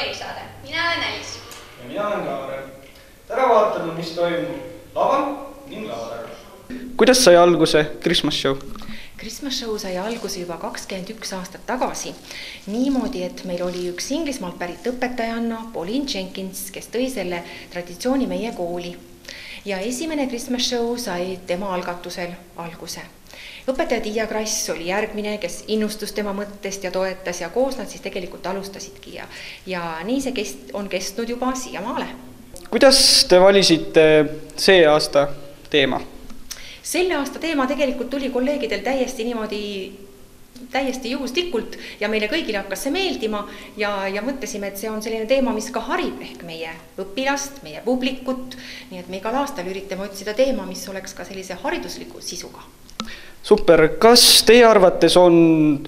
erisaade. Mina olen Alice. Ja mina olen Kaare. Täna vaatame, mis toimub laval ning lava taga. Kuidas sai alguse Christmas Show? Christmas Show sai alguse juba 21 aastat tagasi. Niimoodi, et meil oli üks Inglismaalt pärit õpetajanna, Pauline Jenkins, kes tõi selle traditsiooni meie kooli. Ja esimene Christmas Show sai tema algatusel alguse. Õpetaja Tiia Krass oli järgmine, kes innustus tema mõttest ja toetas ja koos nad siis tegelikult alustasidki. Ja nii see on kestnud juba siiamaale. Kuidas te valisite see aasta teema? Selle aasta teema tegelikult tuli kolleegidel täiesti juhuslikult ja meile kõigile hakkas see meeldima ja mõtlesime, et see on selline teema, mis ka harib ehk meie õpilast, meie publikut, nii et me igal aastal üritame otsida teema, mis oleks ka sellise haridusliku sisuga. Super, kas teie arvates on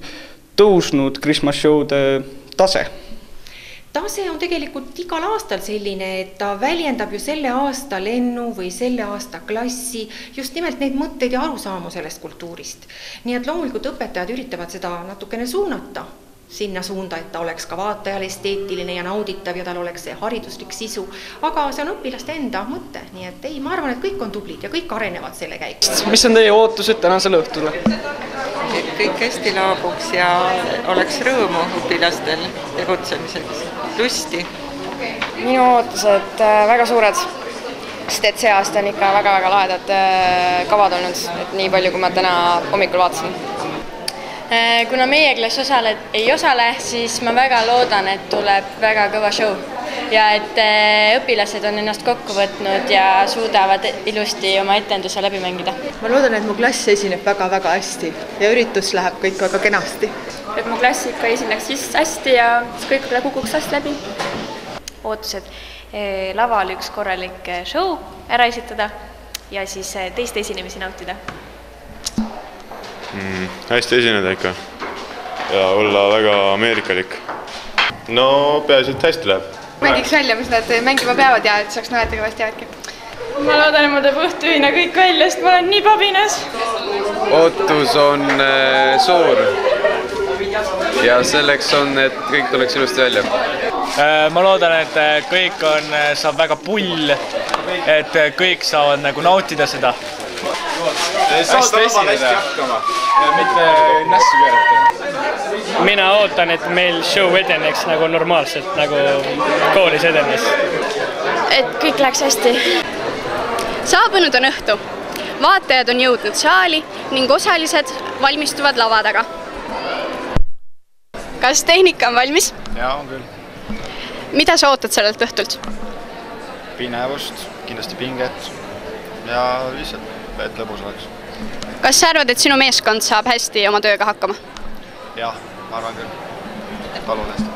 tõusnud Christmas Show'de tase? Tase on tegelikult igal aastal selline, et ta väljendab ju selle aasta lennu või selle aasta klassi, just nimelt neid mõtteid ja arusaamu sellest kultuurist. Nii et loomulikult õpetajad üritavad seda natukene suunata sinna suunda, et ta oleks ka vaatajal esteetiline ja nauditav ja tal oleks see hariduslik sisu, aga see on õpilaste enda mõte, nii et ei, ma arvan, et kõik on tublid ja kõik arenevad selle käigus. Mis on teie ootused tänasel õhtule? Kõik hästi laabuks ja oleks rõõmu õpilastel tegutsemiseks, lusti. Minu ootused väga suured, sest et see aasta on ikka väga-väga lahedad kavad olnud, et nii palju, kui ma täna hommikul vaatasin. Kuna meie klass ei osale, siis ma väga loodan, et tuleb väga kõva show ja et õpilased on ennast kokku võtnud ja suudavad ilusti oma etenduse läbi mängida. Ma loodan, et mu klass esineb väga-väga hästi ja üritus läheb kõik väga kenasti. Et mu klass ikka esineks hästi ja kõik kukuks hästi läbi. Ootused laval üks korralik show ära esitada ja siis teiste esinemisi nautida. Hästi esineda ikka ja olla väga ameerikalik. No peaasi, et hästi läheb. Mängiks välja, mis nad mängima peavad ja et saaks näete kõvasti jäädki. Ma loodan, et mul teeb õhtu ühina kõik välja, sest ma olen nii pabinas. Ootus on suur ja selleks on, et kõik tuleks ilusti välja. Ma loodan, et kõik saab väga pull, et kõik saavad nagu nautida seda. Hästi esineda ja mitte nässu keerata. Mina ootan, et meil show edeneks nagu normaalselt, nagu koolis edenes. Et kõik läheks hästi. Saabunud on õhtu. Vaatajad on jõudnud saali ning osalised valmistuvad lava taga. Kas tehnika on valmis? Jaa, on küll. Mida sa ootad sellelt õhtult? Pinevust, kindlasti pinget ja lihtsalt, et lõbus oleks. Kas sa arvad, et sinu meeskond saab hästi oma tööga hakkama? Jah, ma arvan küll. Palun hästi.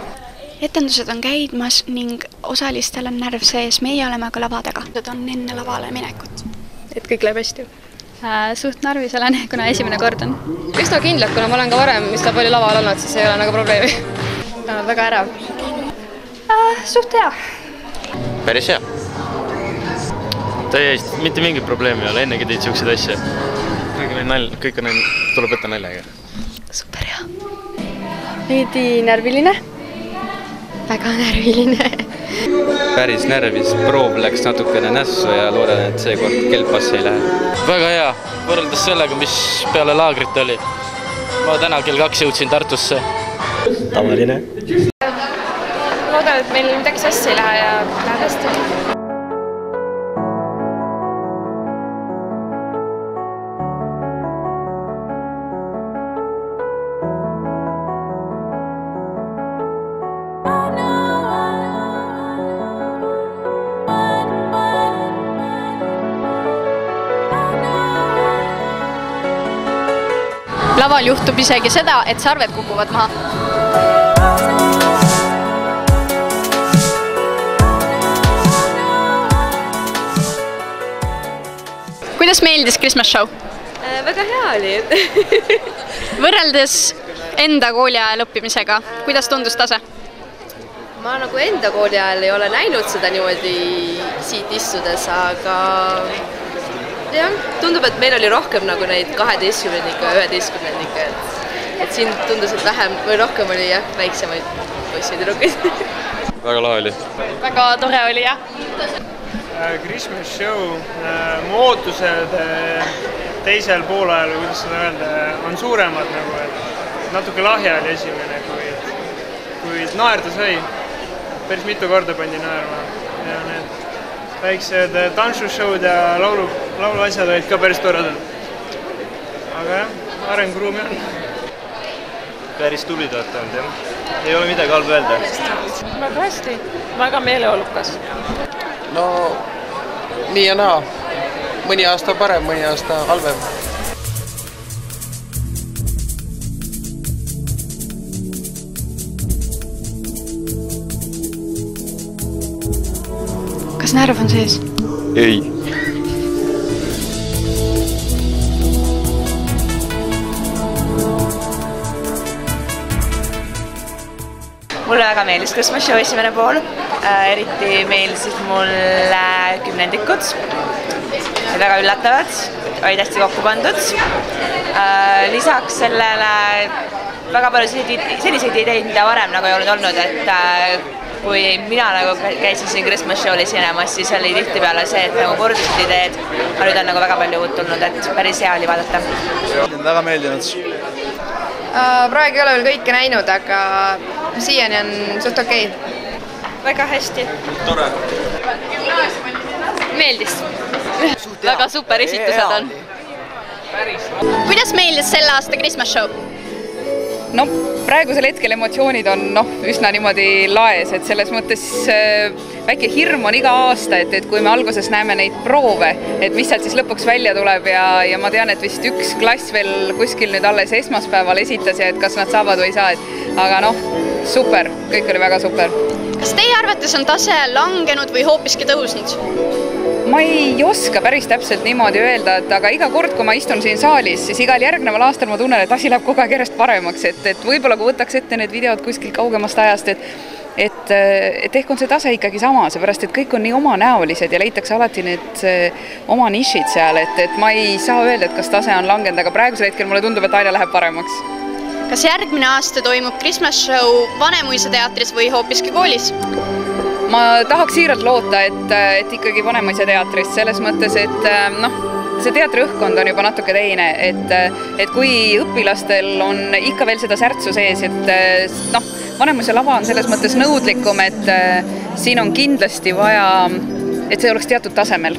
Etendused on käidmas ning osalistel on närv sees. Meie oleme ka lava taga. Need on enne lavale minekut. Et kõik läheb hästi. Suht narvis olen, kuna esimene kord on. Üsna kindlalt, kuna ma olen ka varem üsna palju laval olnud, siis ei ole nagu probleemi. Väga ärav. Suht hea. Päris hea. Täiesti, mitte mingit probleemi ei ole, ennegi teid siukseid asja. Kõik on tuleb võtta naljaga. Super hea. Veidi närviline. Väga närviline. Päris närvis, proov läks natukene nässu ja loodan, et seekord kelpas ei lähe. Väga hea, võrreldes sellega, mis peale laagrit oli. Ma täna kell 2 jõudsin Tartusse. Tavaline. Loodan, et meil midagi sassi ei lähe ja läheb hästi. Laval juhtub isegi seda, et sarved kukuvad maha. Kuidas meeldis Christmas Show? Väga hea oli. Võrreldes enda kooli ajal õppimisega, kuidas tundus tase? Ma nagu enda kooli ajal ei ole näinud seda niimoodi siit istudes, aga jah, tundub, et meil oli rohkem nagu neid 12-nika ja 11-nika, et siin tundus, et vähem või rohkem oli jah, väiksemaid poisse tüdrukuid. Väga lahe oli. Väga tore oli, jah. Christmas show, mu ootused teisel poolajal, kuidas seda öelda, on suuremad nagu, et natuke lahja oli esimene, kuid naerda sai. Päris mitu korda pandi naerma ja need väiksed tantsushowd ja laulu asjad olid ka päris toredad. Aga jah, arenguruumi on. Päris tulid olete olnud, jah. Ei ole midagi halba öelda. Väga hästi, väga meeleolukas. No, nii ja naa. Mõni aasta parem, mõni aasta halvem. Kas närv on sees? Ei. Mulle väga meeldis Christmas show esimene pool, eriti meeldisid mulle kümnendikud, väga üllatavad, olid hästi kokku pandud. Lisaks sellele väga palju selliseid ideid, mida varem nagu ei olnud, et kui mina nagu käisin siin Christmas show'l esinemas, siis oli tihtipeale see, et nagu kordusid ideed, aga nüüd on nagu väga palju uut tulnud, et päris hea oli vaadata. Väga meeldinud. Praegu ei ole veel kõike näinud, aga siiani on suht okei. Väga hästi. Tore. Meeldis. Väga super esitused on. Kuidas meeldis selle aasta Christmas show? No, praegusel hetkel emotsioonid on üsna niimoodi laes, et selles mõttes väike hirm on iga aasta, et kui me alguses näeme neid proove, et mis sealt siis lõpuks välja tuleb ja ma tean, et vist üks klass veel kuskil nüüd alles esmaspäeval esitas ja et kas nad saavad või ei saa, aga super, kõik oli väga super. Kas teie arvates on tase langenud või hoopiski tõusnud? Ma ei oska päris täpselt niimoodi öelda, aga iga kord, kui ma istun siin saalis, siis igal järgneval aastal ma tunnen, et asi läheb kogu aeg järjest paremaks, et võib-olla kui võtaks ette need videod kuskil kaugemast ajast, et ehk on see tase ikkagi sama, seepärast, et kõik on nii omanäolised ja leitakse alati need oma nišid seal, et ma ei saa öelda, et kas tase on langenud, aga praegusel hetkel mulle tundub, et aina läheb paremaks. Kas järgmine aasta toimub Christmas show Vanemuise teatris või hoopiski koolis? Ma tahaks siiralt loota, et ikkagi Vanemuise teatris, selles mõttes, et see teatriõhkkond on juba natuke teine, et kui õpilastel on ikka veel seda särtsu sees, et Vanemuise lava on selles mõttes nõudlikum, et siin on kindlasti vaja, et see oleks teatud tasemel.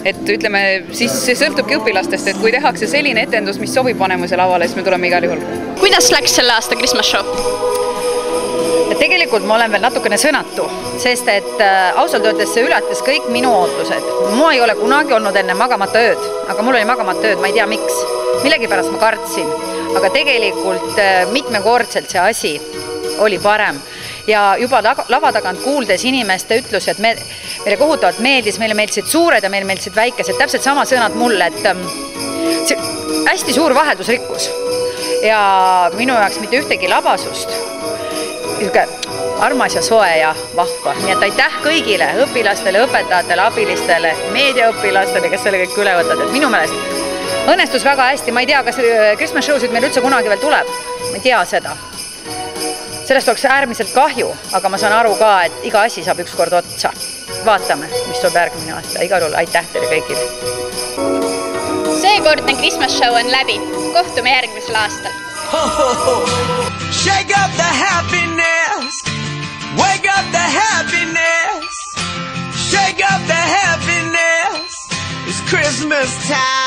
Et ütleme, siis see sõltubki õpilastest, et kui tehakse selline etendus, mis sobib Vanemuise lavale, siis me tuleme igal juhul. Kuidas läks selle aasta Christmas show? Tegelikult ma olen veel natukene sõnatu, sest et ausalt öeldes see ületas kõik minu ootused. Mua ei ole kunagi olnud enne magamata ööd, aga mul oli magamata ööd, ma ei tea miks. Millegipärast ma kartsin, aga tegelikult mitmekordselt see asi oli parem. Ja juba lava tagant kuuldes inimeste ütlusi, et meile kohutavalt meeldis, meile meeldisid suured ja meile meeldisid väikesed, täpselt sama sõnad mulle, et hästi suur vaheldusrikkus ja minu jaoks mitte ühtegi labasust, armas ja soe ja vahva. Nii et aitäh kõigile, õpilastele, õpetajatele, abilistele, meediaõpilastele, kes selle kõik üle võtad, et minu meelest õnnestus väga hästi, ma ei tea, kas Christmas show'sid meil üldse kunagi veel tuleb, ma ei tea seda. Sellest oleks äärmiselt kahju, aga ma saan aru ka, et iga asi saab ükskord otsa. Vaatame, mis tuleb järgmine aasta. Igal juhul aitäh teile kõigile. Seekordne Christmas show on läbi. Kohtume järgmisel aastal. Shake up the happiness. Wake up the happiness. Shake up the happiness. It's Christmas time.